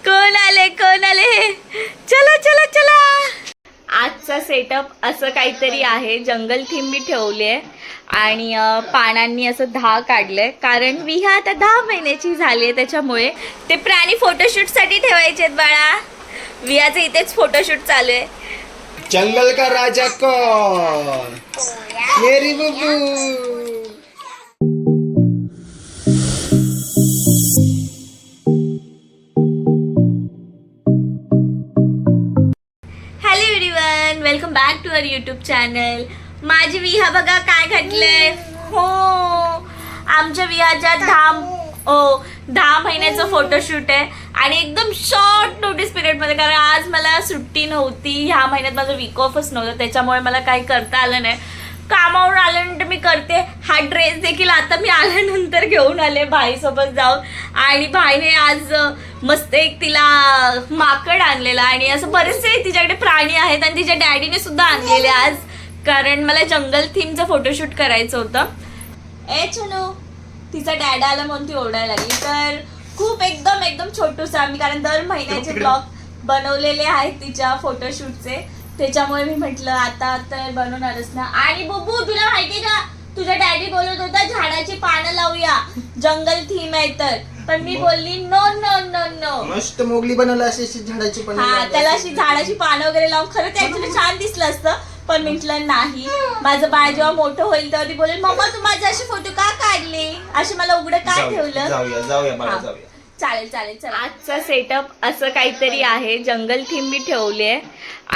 कोण आले कोण आले, चला चला चला. आजचा सेटअप असं काहीतरी आहे. जंगल थीम मी ठेवली आहे आणि पानांनी असं 10 काढलंय, कारण विहा आता 10 महिन्याची झाली आहे, त्याच्यामुळे ते प्राणी फोटोशूटसाठी ठेवायचे आहेत बाळा. विहाचं इथेच फोटोशूट चालू आहे. जंगल का राजा कौन? मेरी Bubu. Hello everyone, welcome back to our YouTube channel. माझी विहा बघा काय घडलंय. हो, आमच्या विहाच्या 10 महिन्याचं फोटोशूट आहे आणि एकदम शॉर्ट नोटीस पिरियडमध्ये, कारण आज मला सुट्टी नव्हती. ह्या महिन्यात माझं वीक ऑफच नव्हतं, त्याच्यामुळे मला काही करता आलं नाही. कामावर आल्यानंतर मी करते. हा ड्रेस देखील आता मी आल्यानंतर घेऊन आले भाईसोबत जाऊन, आणि भाईने आज मस्त एक तिला माकड आणलेला आणि असं बरेचसे तिच्याकडे प्राणी आहेत आणि तिच्या डॅडीने सुद्धा आणलेले आज, कारण मला जंगल थीमचं फोटोशूट करायचं होतं. ए चलो, तिचा डॅड आला म्हणून ती ओरडायला लागली. तर खूप एकदम छोटूसा आम्ही, कारण दर महिन्याचे ब्लॉग बनवलेले आहेत तिच्या फोटोशूटचे, त्याच्यामुळे मी म्हटलं आता तर बनवणारच ना. आणि बुबू, तुला माहिती का, तुझा डॅडी बोलत होता झाडाची पानं लावूया, जंगल थीम आहे तर, पण मी बोलली नो नो नो नो. मस्त मोगली बनवलं अशी झाडाची पण. हा, त्याला अशी झाडाची पानं वगैरे लावून खरं ते ऍक्च्युली छान दिसलं असतं, पण म्हटलं नाही. माझं बाळ जेव्हा मोठं होईल तेव्हा ती बोलेल, मम्मा तू माझे असे फोटो का काढले, असे मला उघडं का ठेवलं. जाऊया बाळा, जाऊया. चालेल चालेल चालेल. आजचा सेटअप असं काहीतरी आहे. जंगल थीम मी ठेवली आहे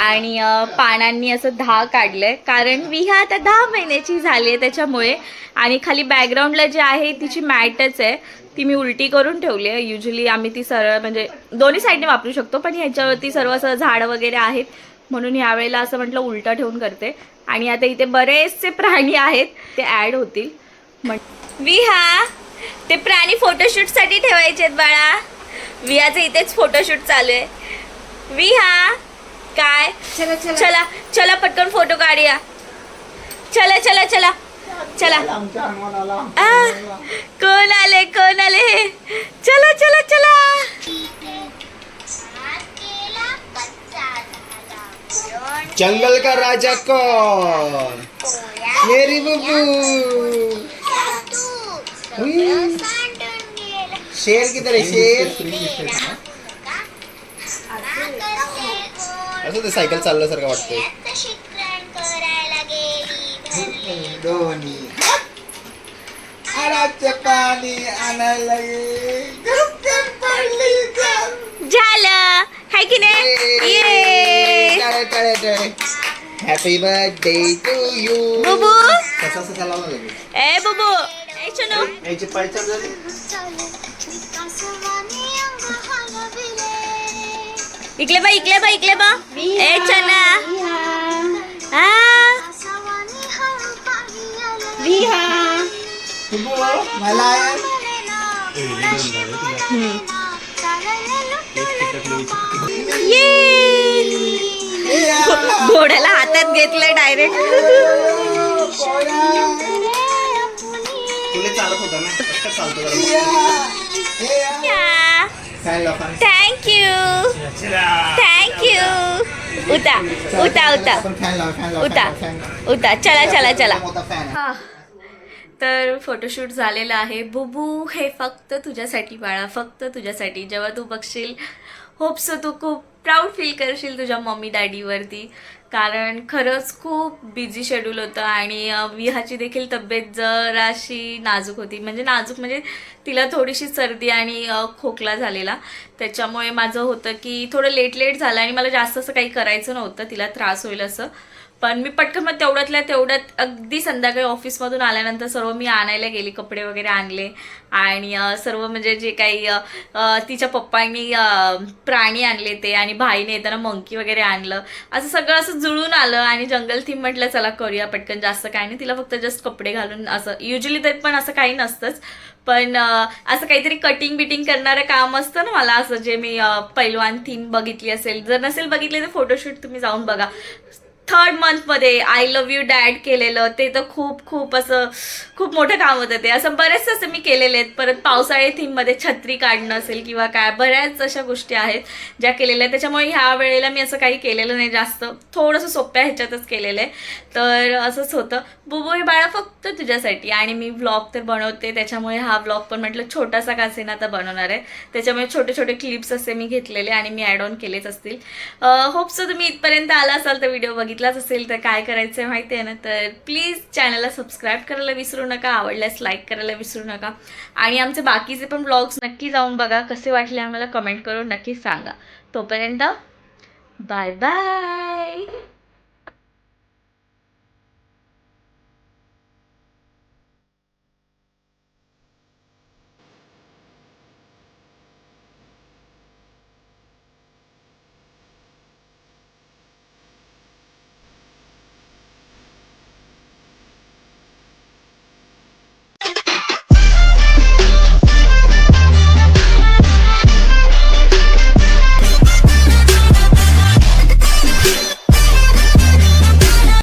आणि पानांनी असं 10 काढलंय, कारण विहा आता 10 महिन्याची झाली आहे, त्याच्यामुळे. आणि खाली बॅकग्राऊंडला जे आहे तिची मॅटच आहे, ती मी उलटी करून ठेवली आहे. युजली आम्ही ती सरळ म्हणजे दोन्ही साईडने वापरू शकतो, पण ह्याच्यावरती सर्व असं झाडं वगैरे आहेत, म्हणून ह्यावेळेला असं म्हटलं उलटा ठेवून करते. आणि आता इथे बरेचसे प्राणी आहेत, ते ॲड होतील. विहा, ते प्राणी फोटोशूटसाठी ठेवायचे आहेत बाळा. विहाचं इथेच फोटोशूट चालू आहे. विहा काय, चला चला पटकन फोटो काढूया. चला चला चला चला. कोण आले कोण आले, चला चला चला. जंगल का राजा कौन? मेरी बुबू. शेर किधर है? शेर असं ते सायकल चालल्यासारखं वाटतंय. दोन्ही पाणी आणायला झालं हाय की नाही. Happy birthday to you. Bubu, कसं चालवलं लगेच. ए बुबू, ए चुनू, याची पायचाल झाली. इकडे बा इकडे बा इकडे बा. ए चना, हा विहा. मला घोड्याला हातात घेतलंय डायरेक्ट. तुला चालत होता ना, कसं चालतो. Thank you thank you. उता उता उता उता उता, चला चला चला. तर फोटोशूट झालेलं आहे. बुबू, हे फक्त तुझ्यासाठी बाळा, फक्त तुझ्यासाठी. जेव्हा तू बघशील, होप्स तू खूप प्राऊड फील करशील तुझ्या मम्मी डॅडीवरती, कारण खरंच खूप बिझी शेड्यूल होतं आणि विहाची देखील तब्येत जराशी नाजूक होती. म्हणजे तिला थोडीशी सर्दी आणि खोकला झालेला, त्याच्यामुळे माझं होतं की थोडं लेट झालं आणि मला जास्त असं काही करायचं नव्हतं, तिला त्रास होईल असं. पण मी पटकन मग तेवढ्यात अगदी संध्याकाळी ऑफिसमधून आल्यानंतर सर्व मी आणायला गेली, कपडे वगैरे आणले आणि सर्व म्हणजे जे काही तिच्या पप्पांनी प्राणी आणले ते, आणि भाईने येताना मंकी वगैरे आणलं, असं सगळं असं जुळून आलं. आणि जंगल थीम म्हटलं चला करूया पटकन, जास्त काही नाही. तिला फक्त जस्ट कपडे घालून असं, युजली तरी पण असं काही नसतंच, पण असं काहीतरी कटिंग बिटिंग करणारं काम असतं ना मला, असं जे मी पैलवान थीम बघितली असेल, जर नसेल बघितली तर फोटोशूट तुम्ही जाऊन बघा. 3rd मंथमध्ये आय लव्ह यू डॅड केलेलं, ते तर खूप असं खूप मोठं काम होतं ते. असं बरेच असं मी केलेले आहेत. परत पावसाळी थीममध्ये छत्री काढणं असेल किंवा काय, बऱ्याच अशा गोष्टी आहेत ज्या केलेल्या आहेत. त्याच्यामुळे ह्या वेळेला मी असं काही केलेलं नाही जास्त, थोडंसं सोप्या ह्याच्यातच केलेलं आहे. तर असंच होतं. बुबू हे बाळा फक्त तुझ्यासाठी. आणि मी व्लॉग तर बनवते, त्याच्यामुळे हा व्लॉग पण म्हटलं छोटासा का असेना आता बनवणार आहे. त्याच्यामुळे छोटे छोटे क्लिप्स असे मी घेतलेले आणि मी ॲड ऑन केलेच असतील. होप सो तुम्ही इथपर्यंत आला असाल तर व्हिडिओ बघितलाच असेल तर काय करायचं आहे माहिती आहे ना, तर प्लीज चॅनलला सबस्क्राईब करायला विसरू नका, आवडल्यास लाईक करायला विसरू नका. आणि आमचे बाकीचे पण व्लॉग्स नक्की जाऊन बघा, कसे वाटले आम्हाला कमेंट करून नक्की सांगा. तोपर्यंत बाय बाय.